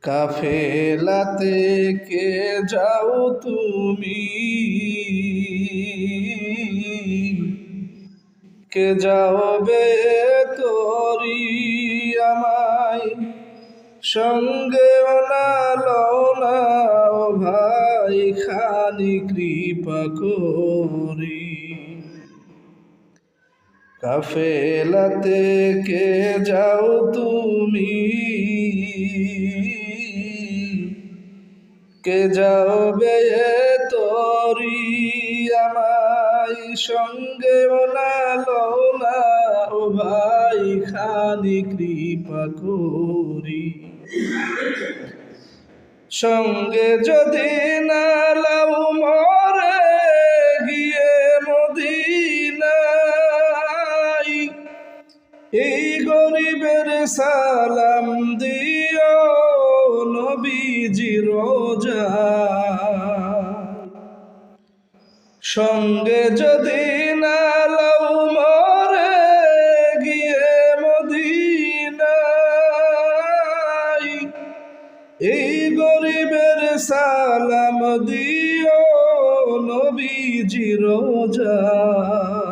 কাফেলাতে কে যাও তুমি, কে যাবে তোরি আমায় সঙ্গে না ও ভাই খানি কৃপা করি। কাফেলাতে কে যাও তুমি, কে যাবে তোরি আমায় সঙ্গে না ও ভাই খানি কৃপা করি। সঙ্গে যদি না লাও মরে গিয়ে মদিনায়, এই গরিবের সালাম দিও নবীজি রোজায়। সঙ্গে যদি না লাও মরে গিয়ে মদিনায়, এই গরিবের সালাম দিও নবীজি রোজায়।